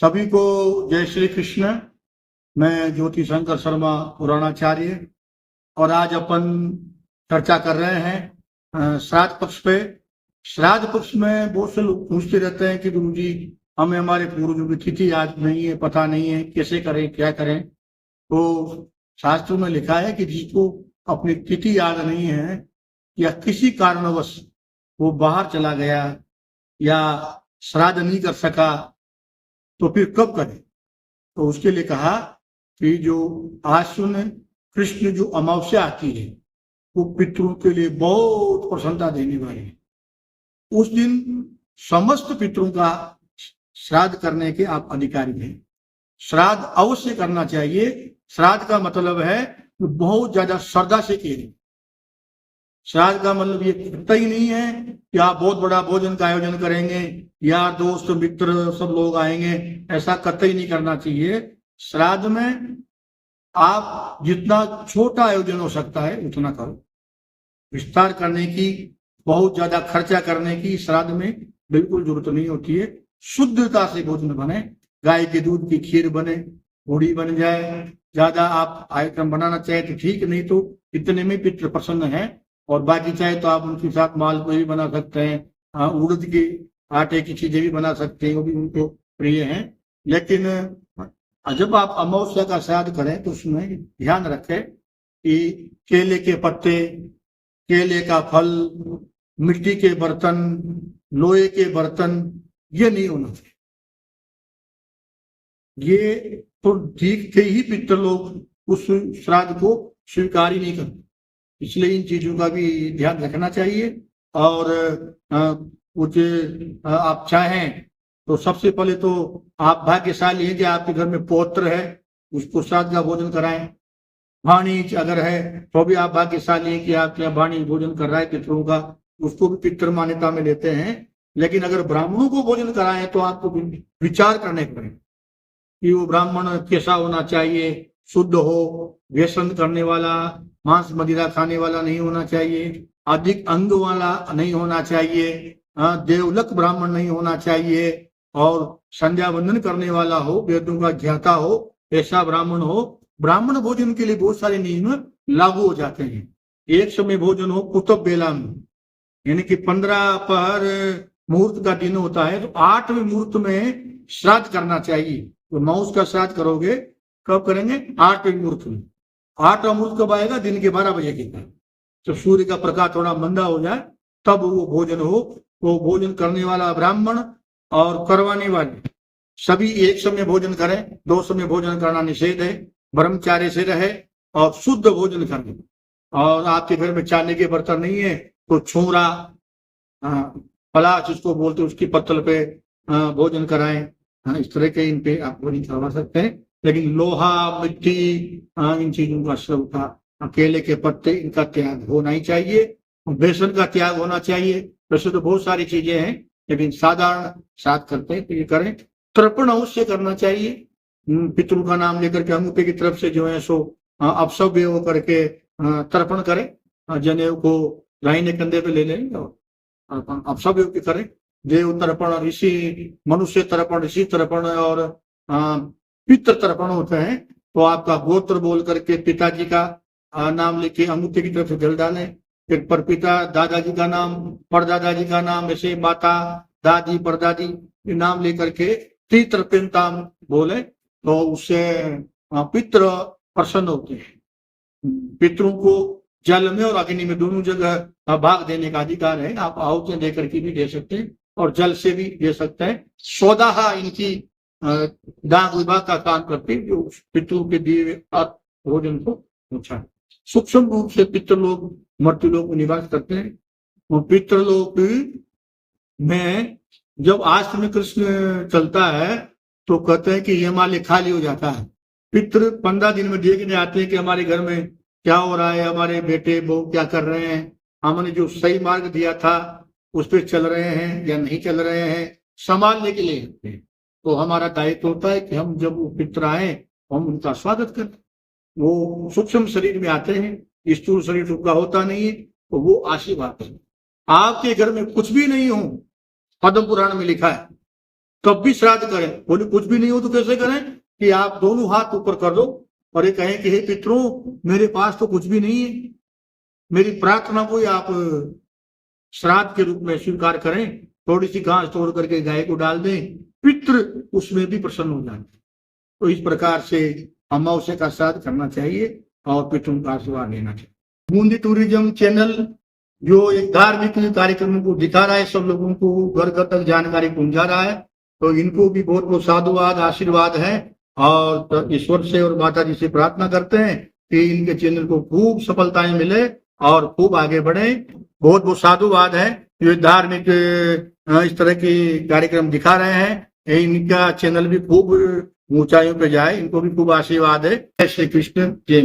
सभी को जय श्री कृष्ण। मैं ज्योति शंकर शर्मा पुराणाचार्य और आज अपन चर्चा कर रहे हैं श्राद्ध पक्ष पे। श्राद्ध पक्ष में बहुत से लोग पूछते रहते हैं कि गुरु जी हमें हमारे पूर्वजों की तिथि याद नहीं है, पता नहीं है, कैसे करें, क्या करें। तो शास्त्रों में लिखा है कि जिसको अपनी तिथि याद नहीं है या किसी कारणवश वो बाहर चला गया या श्राद्ध नहीं कर सका तो फिर कब करें। तो उसके लिए कहा कि जो आश्विन कृष्ण जो अमावस्या आती है वो पितरों के लिए बहुत प्रसन्नता देने वाली है। उस दिन समस्त पितरों का श्राद्ध करने के आप अधिकारी हैं। श्राद्ध अवश्य करना चाहिए। श्राद्ध का मतलब है बहुत ज्यादा श्रद्धा से किए। श्राद्ध का मतलब ये कहता ही नहीं है कि आप बहुत बड़ा भोजन का आयोजन करेंगे, यार दोस्त मित्र सब लोग आएंगे, ऐसा कतई नहीं करना चाहिए। श्राद्ध में आप जितना छोटा आयोजन हो सकता है उतना करो। विस्तार करने की, बहुत ज्यादा खर्चा करने की श्राद्ध में बिल्कुल जरूरत नहीं होती है। शुद्धता से भोजन बने, गाय के दूध की खीर बने, पूड़ी बन जाए। ज्यादा आप आइटम बनाना चाहे तो ठीक, नहीं तो इतने में पितृ प्रसन्न है। और बाकी चाहे तो आप उनके साथ मालपुए भी बना सकते हैं, उड़द के आटे की चीजें भी बना सकते हैं, वो भी उनको प्रिय हैं। लेकिन जब आप अमावस्या का श्राद्ध करें तो उसमें ध्यान रखें कि केले के पत्ते, केले का फल, मिट्टी के बर्तन, लोहे के बर्तन, ये नहीं होना चाहिए। ये तो ठीक थे ही पितृ लोग उस श्राद्ध को स्वीकार ही नहीं करते, इसलिए इन चीजों का भी ध्यान रखना चाहिए। और कुछ आप चाहें तो सबसे पहले तो आप भाग्यशाली हैं कि आपके घर में पौत्र है, उसको श्राद्ध का भोजन कराएं। भाणीज अगर है तो भी आप भाग्यशाली हैं कि आपके यहाँ भाणी भोजन कर रहा है पितरों का, उसको भी पितृ मान्यता में लेते हैं। लेकिन अगर ब्राह्मणों को भोजन कराएं तो आपको विचार करने पड़े कि वो ब्राह्मण कैसा होना चाहिए, शुद्ध हो, व्यसन करने वाला, मांस मदिरा खाने वाला नहीं होना चाहिए, अधिक अंग वाला नहीं होना चाहिए, देवलक ब्राह्मण नहीं होना चाहिए, और संध्या वंदन करने वाला हो, वेदों का ज्ञाता हो, ऐसा ब्राह्मण हो। ब्राह्मण भोजन के लिए बहुत सारे नियम लागू हो जाते हैं। एक समय भोजन हो कुतुब बेला में, यानी कि 15 पहर मुहूर्त का दिन होता है तो 8वें मुहूर्त में श्राद्ध करना चाहिए। तो मांस का श्राद्ध करोगे कब करेंगे? 8वें मुहूर्त में। 8वां मुहूर्त कब आएगा? दिन के 12 बजे के बाद, जब सूर्य का प्रकाश थोड़ा मंदा हो जाए तब वो भोजन हो। वो भोजन करने वाला ब्राह्मण और करवाने वाले सभी एक समय भोजन करें। 2 समय भोजन करना निषेध है। ब्रह्मचार्य से रहे और शुद्ध भोजन करें। और आपके घर में चांदी के बर्तन नहीं है तो छूरा, पलाश जिसको बोलते उसकी पत्तल पे भोजन कराएं। इस तरह के इन पे आप भोजन करवा सकते हैं। लेकिन लोहा, मिट्टी, इन चीजों का श्रद्धा, केले के पत्ते, इनका त्याग होना ही चाहिए। बेसन का त्याग होना चाहिए। वैसे तो बहुत सारी चीजें हैं लेकिन साधारण श्राद्ध करते हैं तो ये करें। तर्पण अवश्य करना चाहिए। पितरों का नाम लेकर के अंगूठे की तरफ से जो है सो अपशव्य वो करके तर्पण करें। जनेऊ को दाहिने कंधे पे ले लें और अपशव्य की करें। देव तर्पण, ऋषि, मनुष्य तर्पण, ऋषि तर्पण और पितृ तर्पण होते हैं। तो आपका गोत्र बोल करके पिताजी का नाम लेके अंगूठे की तरफ से जल डालें। फिर परपिता, दादाजी का नाम, परदादाजी का नाम, ऐसे माता, दादी, परदादी नाम लेकर के पितृपिंताम बोले तो उससे पितृ प्रसन्न होते हैं। पितरों को जल में और अग्नि में दोनों जगह भाग देने का अधिकार है। आप आहुतियां देकर के भी दे सकते हैं और जल से भी दे सकते हैं। सौदाहा इनकी दाग विभाग का काम करते हैं जो पितरों के दिए भोजन को पहुंचाए। सूक्ष्म रूप से पितृलोक मृत्यु लोक में निवास करते हैं। पितृलोक में जब आश्विन कृष्ण चलता है तो कहते हैं कि यमालय खाली हो जाता है। पितृ 15 दिन में देखने आते हैं कि हमारे घर में क्या हो रहा है, हमारे बेटे बहू क्या कर रहे हैं, हमने जो सही मार्ग दिया था उस पर चल रहे हैं या नहीं चल रहे हैं, संभालने के लिए। तो हमारा दायित्व होता है कि हम जब वो पितृ आए हम उनका स्वागत करें। वो सूक्ष्म शरीर में आते हैं, स्थूल शरीर उनका होता नहीं है, तो वो आशीर्वाद है। आपके घर में कुछ भी नहीं हो, पद्म पुराण में लिखा है तब भी श्राद्ध करें। बोले कुछ भी नहीं हो तो कैसे करें? कि आप दोनों हाथ ऊपर कर दो और ये कहें कि हे पितरों, मेरे पास तो कुछ भी नहीं है, मेरी प्रार्थना को आप श्राद्ध के रूप में स्वीकार करें। थोड़ी सी घास तोड़ करके गाय को डाल दें, पितृ उसमें भी प्रसन्न हो जाए। तो इस प्रकार से अमावस्या का श्राद्ध करना चाहिए और पितरों का आशीर्वाद लेना चाहिए। बूंदी टूरिज्म चैनल जो एक धार्मिक कार्यक्रमों को दिखा रहा है, सब लोगों को घर घर तक जानकारी पहुंचा रहा है, तो इनको भी बहुत बहुत साधुवाद, आशीर्वाद है। और ईश्वर से और माता जी से प्रार्थना करते हैं कि इनके चैनल को खूब सफलताएं मिले और खूब आगे बढ़े। बहुत बहुत साधुवाद है, जो धार्मिक इस तरह के कार्यक्रम दिखा रहे हैं, इनका चैनल भी खूब ऊंचाइयों पे जाए, इनको भी खूब आशीर्वाद है। जय श्री कृष्ण, जय।